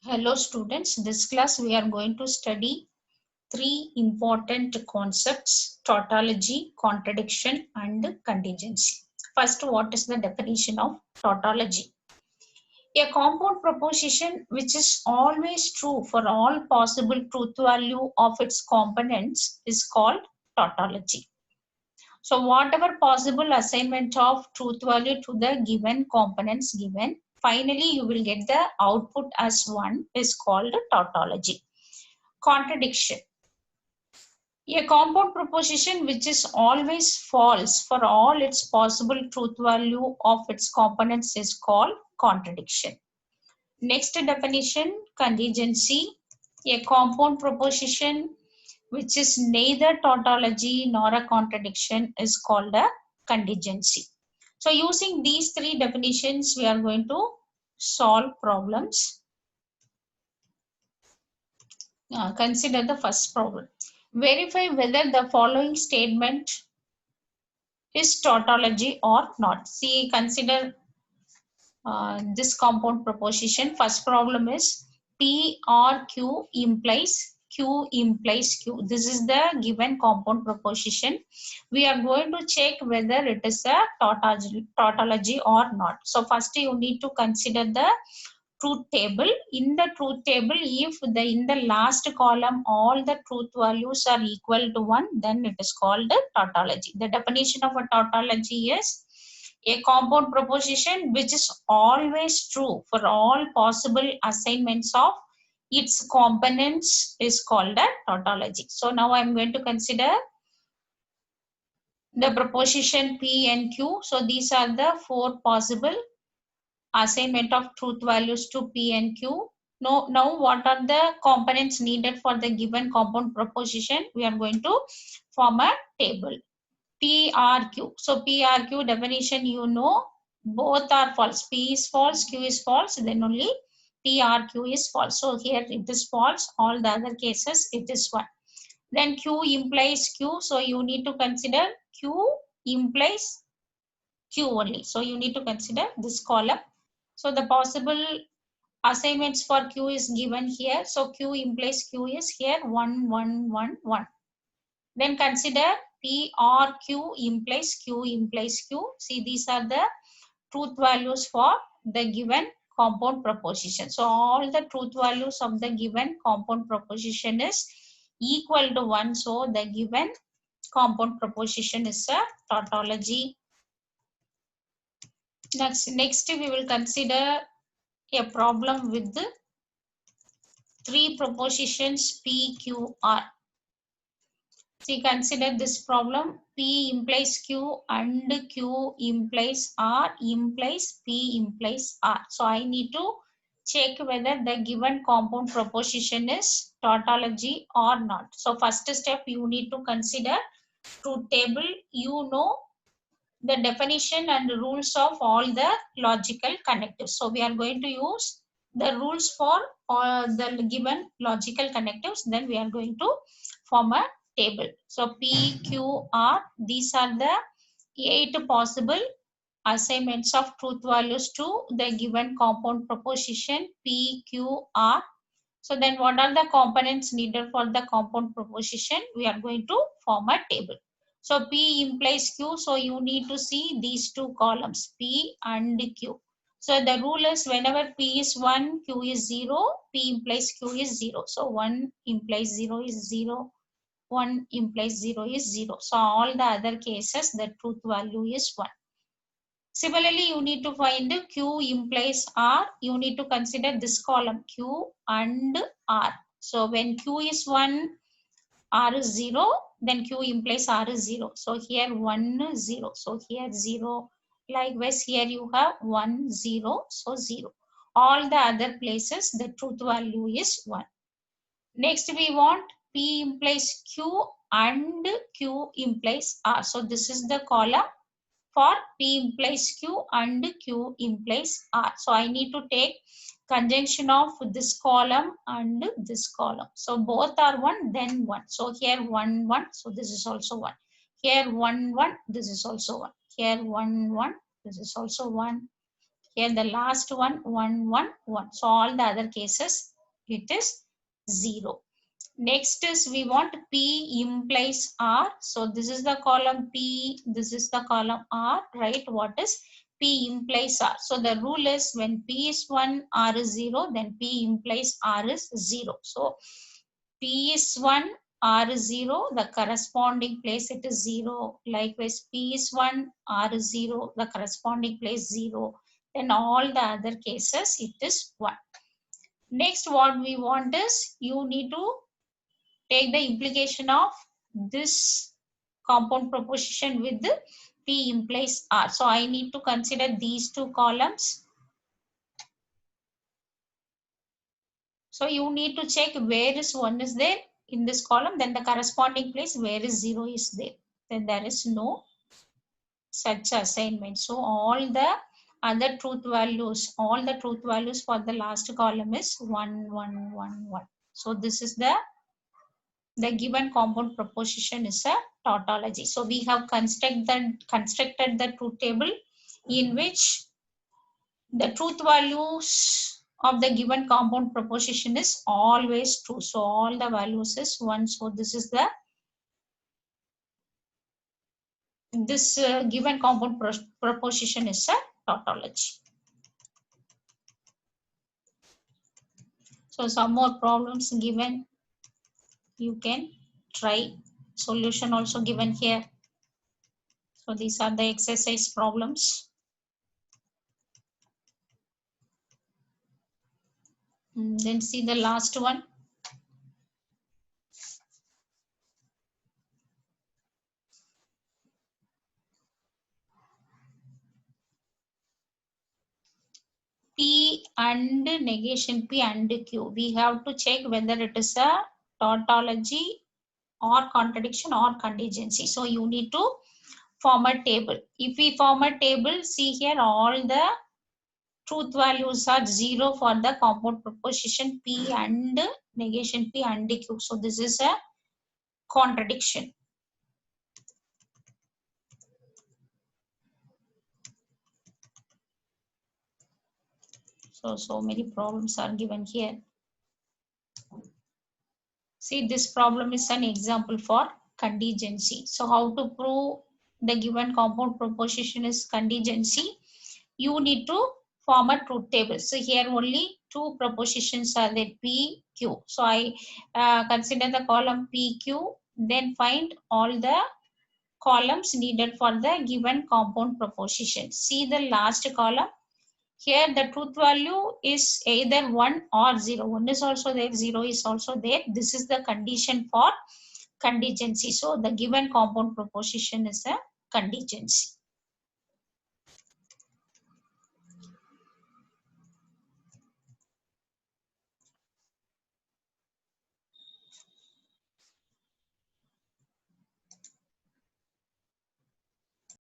Hello students, this class we are going to study three important concepts: tautology, contradiction and contingency. First, what is the definition of tautology? A compound proposition which is always true for all possible truth value of its components is called tautology. So whatever possible assignment of truth value to the given components given, finally you will get the output as one is called tautology. Contradiction. A compound proposition which is always false for all its possible truth value of its components is called contradiction. Next definition, contingency. A compound proposition which is neither tautology nor a contradiction is called a contingency. So using these three definitions, we are going to solve problems. Consider the first problem. Verify whether the following statement is tautology or not. See, consider this compound proposition. First problem is P or Q implies Q implies Q. This is the given compound proposition. We are going to check whether it is a tautology or not. So first you need to consider the truth table. In the truth table, if in the last column all the truth values are equal to 1, then it is called a tautology. The definition of a tautology is a compound proposition which is always true for all possible assignments of its components is called a tautology. So now I am going to consider the proposition P and Q. So these are the four possible assignment of truth values to P and Q. Now what are the components needed for the given compound proposition? We are going to form a table. PRQ. So PRQ definition, you know, both are false. P is false, Q is false, then only PRQ is false. So here it is false, all the other cases it is 1. Then Q implies Q, so you need to consider Q implies Q only. So you need to consider this column. So the possible assignments for Q is given here. So Q implies Q is here 1, 1, 1, 1. Then consider P or Q implies Q implies Q. See, these are the truth values for the given compound proposition. So all the truth values of the given compound proposition is equal to 1. So the given compound proposition is a tautology. Next we will consider a problem with the three propositions P, Q, R. See, consider this problem. P implies Q and Q implies R implies P implies R. So I need to check whether the given compound proposition is tautology or not. So first step, you need to consider truth table. You know the definition and rules of all the logical connectives. So we are going to use the rules for the given logical connectives. Then we are going to form a table. So P, Q, R, these are the 8 possible assignments of truth values to the given compound proposition P, Q, R. So then what are the components needed for the compound proposition? We are going to form a table. So P implies Q. So you need to see these two columns, P and Q. So the rule is whenever P is 1, Q is 0, P implies Q is 0. So 1 implies 0 is 0. 1 implies 0 is 0. So all the other cases, the truth value is 1. Similarly, you need to find Q implies R. You need to consider this column Q and R. So when Q is 1, R is 0, then Q implies R is 0. So here 1, 0. So here 0. Likewise, here you have 1, 0. So 0. All the other places, the truth value is 1. Next, we want P implies Q and Q implies R. So this is the column for P implies Q and Q implies R. So I need to take conjunction of this column and this column. So both are 1, then 1. So here 1, 1. So this is also 1. Here 1, 1. This is also 1. Here 1, 1. This is also 1. Here the last one 1, 1, 1. So all the other cases it is 0. Next is we want P implies R. So this is the column P, this is the column R, right? What is P implies R? So the rule is when P is 1, R is 0, then P implies R is 0. So P is 1, R is 0, the corresponding place it is 0. Likewise, P is 1, R is 0, the corresponding place 0. Then all the other cases it is 1. Next, what we want is you need to take the implication of this compound proposition with the P implies R. So I need to consider these two columns. So you need to check where is 1 is there in this column, then the corresponding place where is 0 is there. Then there is no such assignment. So all the other truth values, all the truth values for the last column is 1, 1, 1, 1. So this is the given compound proposition is a tautology. So we have constructed the truth table in which the truth values of the given compound proposition is always true. So all the values is 1. So this is the given compound proposition is a tautology. So some more problems given, you can try. Solution also given here. So these are the exercise problems. Then see the last one. P and negation P and Q. We have to check whether it is a tautology or contradiction or contingency. So you need to form a table. If we form a table, see here all the truth values are 0 for the compound proposition P and negation P and Q. So this is a contradiction. So many problems are given here. See, this problem is an example for contingency. So how to prove the given compound proposition is contingency? You need to form a truth table. So here only two propositions are there, P, Q. So I consider the column P, Q, then find all the columns needed for the given compound proposition. See the last column. Here the truth value is either 1 or 0. 1 is also there, 0 is also there. This is the condition for contingency. So the given compound proposition is a contingency.